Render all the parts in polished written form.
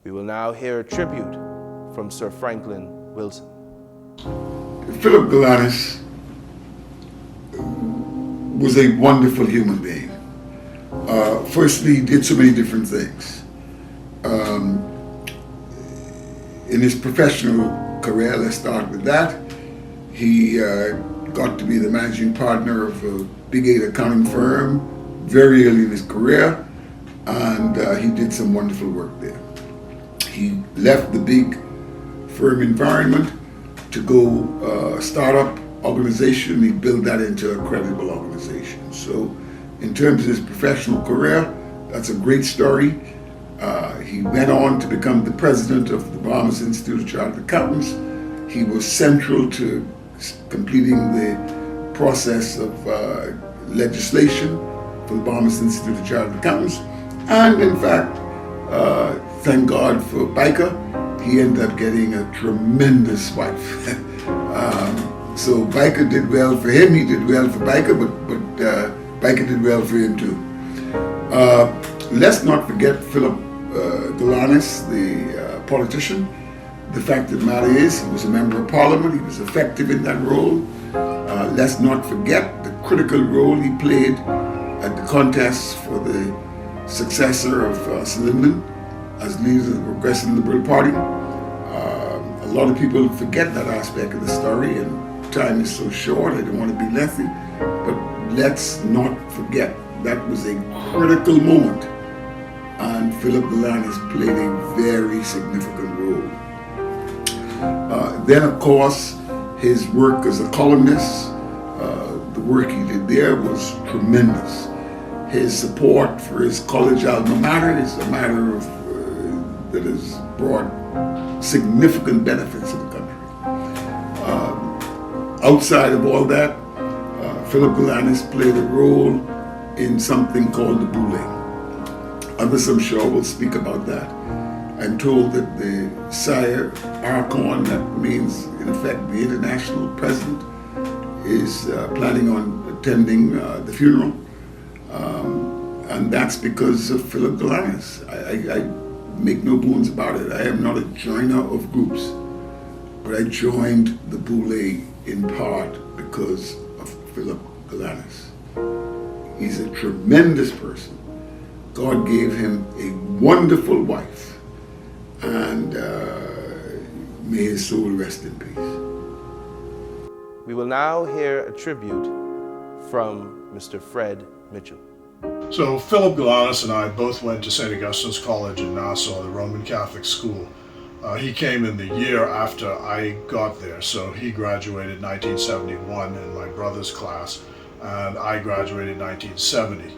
We will now hear a tribute from Sir Franklin Wilson. Philip Galanis was a wonderful human being. Firstly, he did so many different things. In his professional career, let's start with that. He got to be the managing partner of a big 8 accounting firm very early in his career, and he did some wonderful work there. He left the big firm environment to go start up organization. He built that into a credible organization. So in terms of his professional career, that's a great story. He went on to become the president of the Bahamas Institute of Chartered Accountants. He was central to completing the process of legislation for the Bahamas Institute of Chartered Accountants. And in fact, thank God for Baker, he ended up getting a tremendous wife. So Baker did well for him, he did well for Baker, but Baker did well for him too. Let's not forget Philip Galanis, the politician. The fact of the matter is, he was a member of parliament, he was effective in that role. Let's not forget the critical role he played at the contest for the successor of Sir Lyndon as leader of the Progressive Liberal Party. A lot of people forget that aspect of the story, and time is so short, I don't want to be lengthy, but let's not forget that was a critical moment, and Philip Galanis played a very significant role. Then, of course, his work as a columnist, the work he did there was tremendous. His support for his college alma mater is a matter of that has brought significant benefits to the country. Outside of all that, Philip Galanis played a role in something called the Boule. Others, I'm sure, will speak about that. I'm told that the Sire Archon, that means in effect the international president, is planning on attending the funeral. And that's because of Philip Galanis. I make no bones about it. I am not a joiner of groups, but I joined the Boule in part because of Philip Galanis. He's a tremendous person. God gave him a wonderful wife, and may his soul rest in peace. We will now hear a tribute from Mr. Fred Mitchell. So Philip Galanis and I both went to St. Augustine's College in Nassau, the Roman Catholic school. He came in the year after I got there, so he graduated in 1971 in my brother's class, and I graduated in 1970.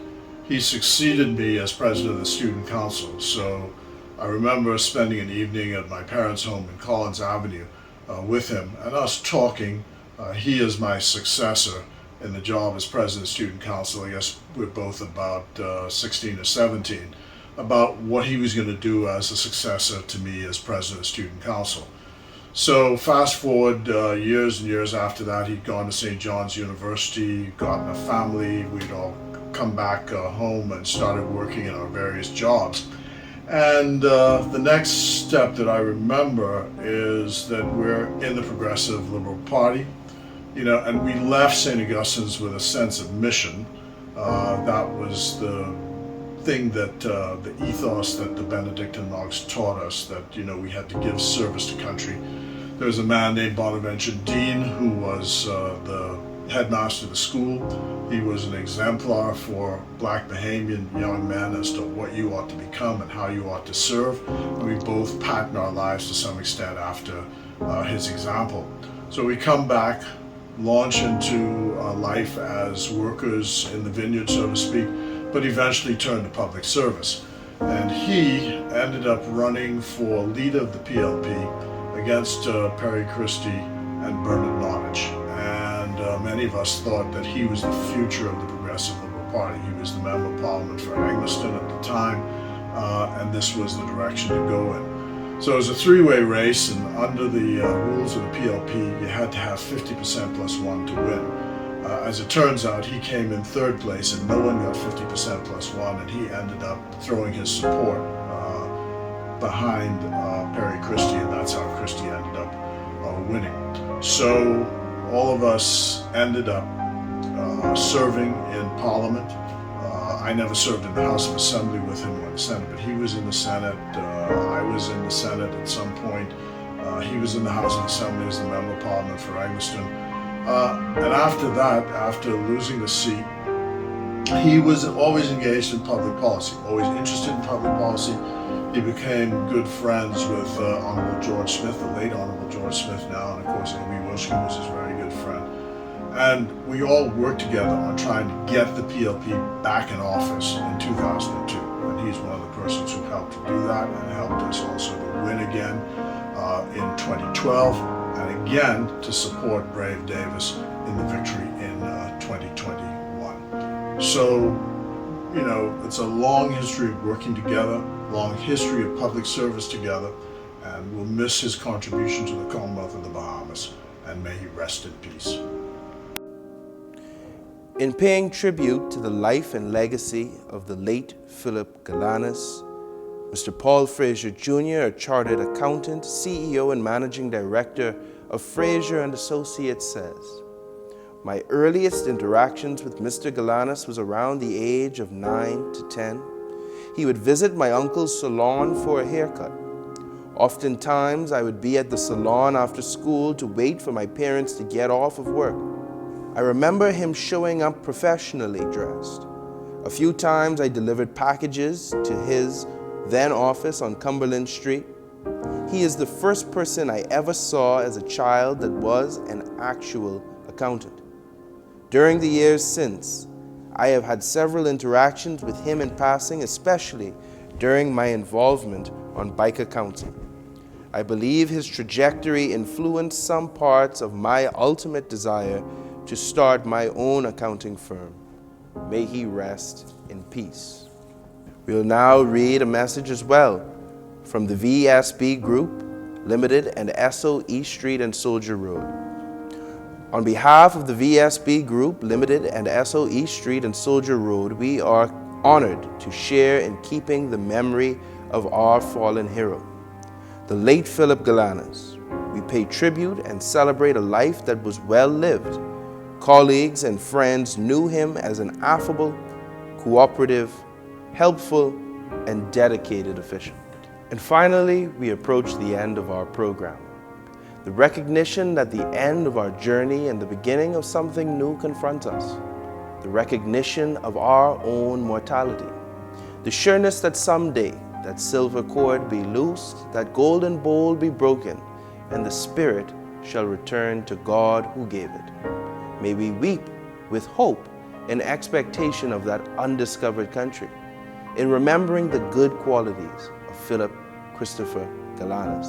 He succeeded me as president of the student council, so I remember spending an evening at my parents' home in Collins Avenue with him and us talking. He is my successor in the job as president of student council. I guess we're both about 16 or 17, about what he was going to do as a successor to me as president of student council. So fast forward years and years after that, he'd gone to St. John's University, gotten a family, we'd all come back home and started working in our various jobs. And the next step that I remember is that we're in the Progressive Liberal Party, and we left St. Augustine's with a sense of mission. That was the thing that the ethos that the Benedictine monks taught us, that we had to give service to country. There was a man named Bonaventure Dean who was the headmaster of the school. He was an exemplar for Black Bahamian young men as to what you ought to become and how you ought to serve. And we both patterned our lives to some extent after his example. So we come back, launch into life as workers in the vineyard, so to speak, but eventually turned to public service. And he ended up running for leader of the PLP against Perry Christie and Bernard Nottage. And many of us thought that he was the future of the Progressive Liberal Party. He was the Member of Parliament for Angliston at the time, and this was the direction to go in. So it was a three-way race, and under the rules of the PLP, you had to have 50% plus one to win. As it turns out, he came in third place, and no one got 50% plus one, and he ended up throwing his support behind Perry Christie, and that's how Christie ended up winning. So all of us ended up serving in Parliament. I never served in the House of Assembly with him or the Senate, but he was in the Senate. I was in the Senate at some point. He was in the House of Assembly as the Member of Parliament for Eggleston. And after that, after losing the seat, he was always engaged in public policy, always interested in public policy. He became good friends with Honorable George Smith, the late Honorable George Smith now, and of course Amy Wishkin was his very good friend. And we all worked together on trying to get the PLP back in office in 2002. And he's one of the persons who helped to do that and helped us also to win again in 2012 and again to support Brave Davis in the victory in 2021. So, you know, it's a long history of working together, long history of public service together, and we'll miss his contribution to the Commonwealth of the Bahamas, and may he rest in peace. In paying tribute to the life and legacy of the late Philip Galanis, Mr. Paul Fraser Jr., a chartered accountant, CEO and managing director of Fraser and Associates, says, "My earliest interactions with Mr. Galanis was around the age of 9 to 10. He would visit my uncle's salon for a haircut. Oftentimes, I would be at the salon after school to wait for my parents to get off of work. I remember him showing up professionally dressed. A few times I delivered packages to his then office on Cumberland Street. He is the first person I ever saw as a child that was an actual accountant. During the years since, I have had several interactions with him in passing, especially during my involvement on Biker Council. I believe his trajectory influenced some parts of my ultimate desire to start my own accounting firm. May he rest in peace." We will now read a message as well from the VSB Group Limited and Esso East Street and Soldier Road. On behalf of the VSB Group Limited and Esso East Street and Soldier Road, we are honored to share in keeping the memory of our fallen hero, the late Philip Galanis. We pay tribute and celebrate a life that was well lived. Colleagues and friends knew him as an affable, cooperative, helpful, and dedicated official. And finally, we approach the end of our program. The recognition that the end of our journey and the beginning of something new confronts us. The recognition of our own mortality. The sureness that someday that silver cord be loosed, that golden bowl be broken, and the spirit shall return to God who gave it. May we weep with hope in expectation of that undiscovered country, in remembering the good qualities of Philip Christopher Galanis.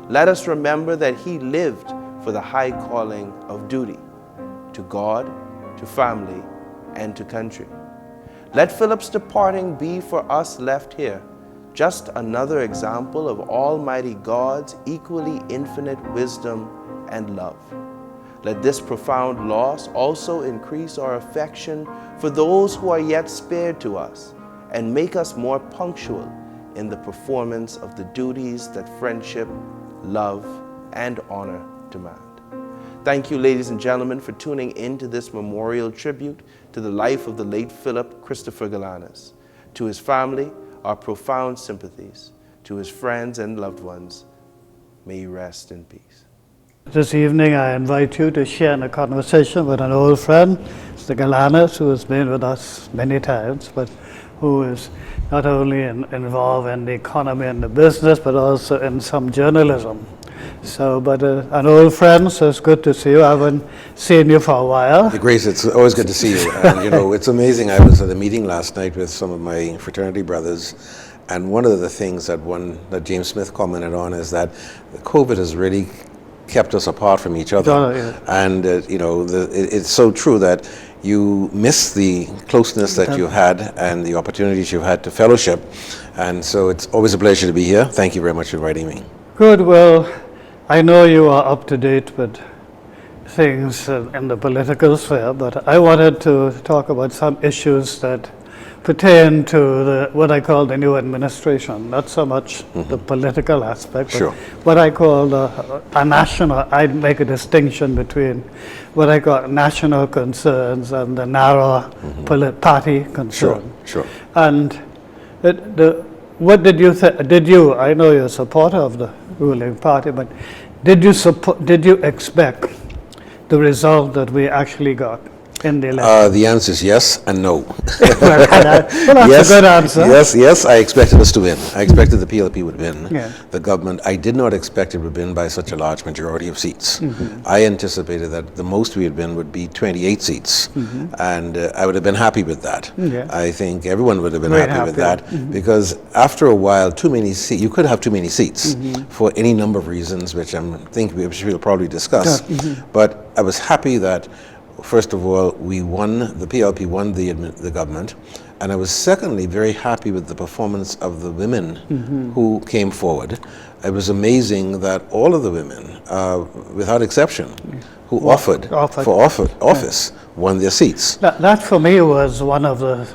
Let us remember that he lived for the high calling of duty to God, to family, and to country. Let Philip's departing be for us left here just another example of Almighty God's equally infinite wisdom and love. Let this profound loss also increase our affection for those who are yet spared to us and make us more punctual in the performance of the duties that friendship, love, and honor demand. Thank you, ladies and gentlemen, for tuning in to this memorial tribute to the life of the late Philip Christopher Galanis. To his family, our profound sympathies. To his friends and loved ones, may he rest in peace. This evening I invite you to share in a conversation with an old friend, Mr. Galanis, who has been with us many times, but who is not only involved in the economy and the business, but also in some journalism. So, but an old friend, so it's good to see you. I haven't seen you for a while. Grace, it's always good to see you. And, you know, it's amazing. I was at a meeting last night with some of my fraternity brothers, and one of the things that James Smith commented on is that COVID has really kept us apart from each other. And you know, it's so true that you miss the closeness that you had and the opportunities you had to fellowship. And so it's always a pleasure to be here. Thank you very much for inviting me. Good. Well, I know you are up to date with things in the political sphere, but I wanted to talk about some issues that pertain to what I call the new administration, not so much the political aspect, but Sure. what I call a national, I'd make a distinction between what I call national concerns and the narrow party concern. Sure. And what did you think? Did you? I know you're a supporter of the ruling party, but did you expect the result that we actually got in the election? The answer is yes and no. Well, that's Yes, a good answer. Yes, I expected us to win. I expected the PLP would win Yeah. the government. I did not expect it would win by such a large majority of seats. Mm-hmm. I anticipated that the most we would win would be 28 seats, and I would have been happy with that. Yeah. I think everyone would have been Very happy with happy. that because after a while, too many seats. You could have too many seats for any number of reasons, which which we'll probably discuss. But I was happy that, first of all, the PLP won the government, and I was secondly very happy with the performance of the women who came forward. It was amazing that all of the women, without exception, who offered for office won their seats. That for me was one of the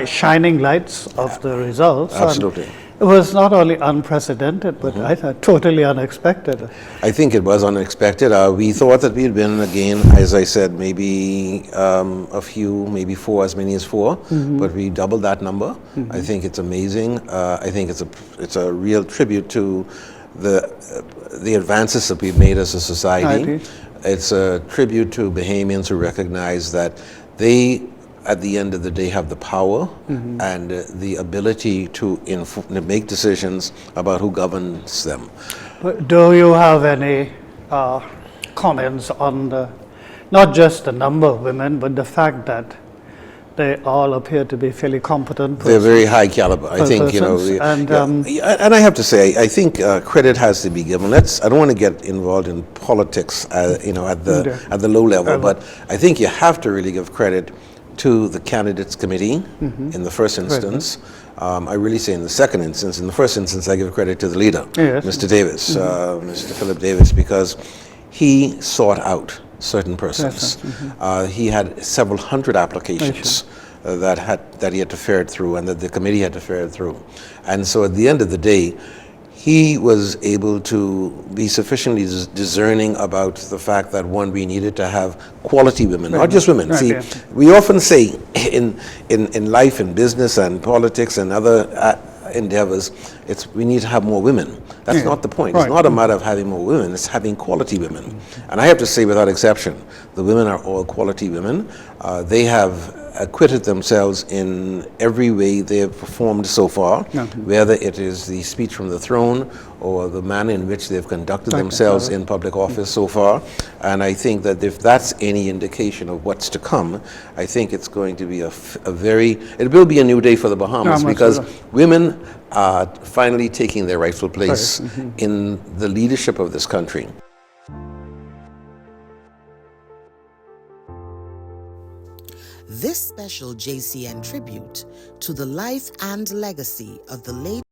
shining lights of the results. And Absolutely. it was not only unprecedented, but I thought totally unexpected. I think it was unexpected. We thought that we'd win again, as I said, maybe a few, maybe four, as many as four, but we doubled that number. I think it's amazing. I think it's a real tribute to the advances that we've made as a society. It's a tribute to Bahamians who recognize that they, at the end of the day, have the power and the ability to make decisions about who governs them. But do you have any comments on not just the number of women, but the fact that they all appear to be fairly competent persons? They're very high caliber. I think, and I have to say, I think credit has to be given. I don't want to get involved in politics, at the low level, but I think you have to really give credit to the candidates committee in the first instance. I really say in the second instance. In the first instance, I give credit to the leader, Mr. Davis, Mr. Philip Davis, because he sought out certain persons. He had several hundred applications that he had to ferret through and that the committee had to ferret through. And so at the end of the day, he was able to be sufficiently discerning about the fact that, one, we needed to have quality women, not just women. See, we often say in life, in business and politics and other endeavors, we need to have more women. That's not the point. It's not a matter of having more women, it's having quality women. And I have to say, without exception, the women are all quality women. They have acquitted themselves in every way they have performed so far, whether it is the speech from the throne or the manner in which they've conducted themselves in public office so far. And I think that if that's any indication of what's to come, I think it's going to be it will be a new day for the Bahamas, because women are finally taking their rightful place in the leadership of this country. This special JCN tribute to the life and legacy of the late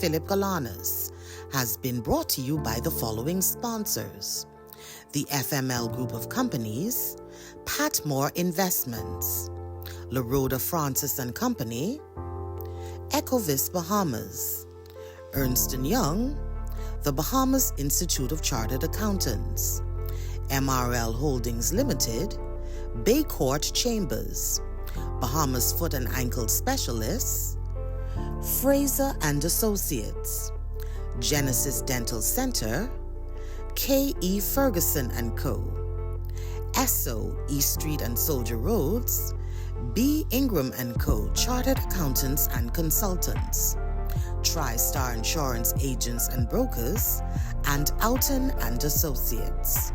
Philip Galanis has been brought to you by the following sponsors: the FML Group of Companies, Patmore Investments, LaRoda Francis and Company, Ecovis Bahamas, Ernst & Young, the Bahamas Institute of Chartered Accountants, MRL Holdings Limited, Bay Court Chambers, Bahamas Foot and Ankle Specialists, Fraser and Associates, Genesis Dental Center, K.E. Ferguson & Co., Esso, East Street and Soldier Roads, B. Ingram & Co., Chartered Accountants and Consultants, TriStar Insurance Agents and Brokers, and Oughton and Associates.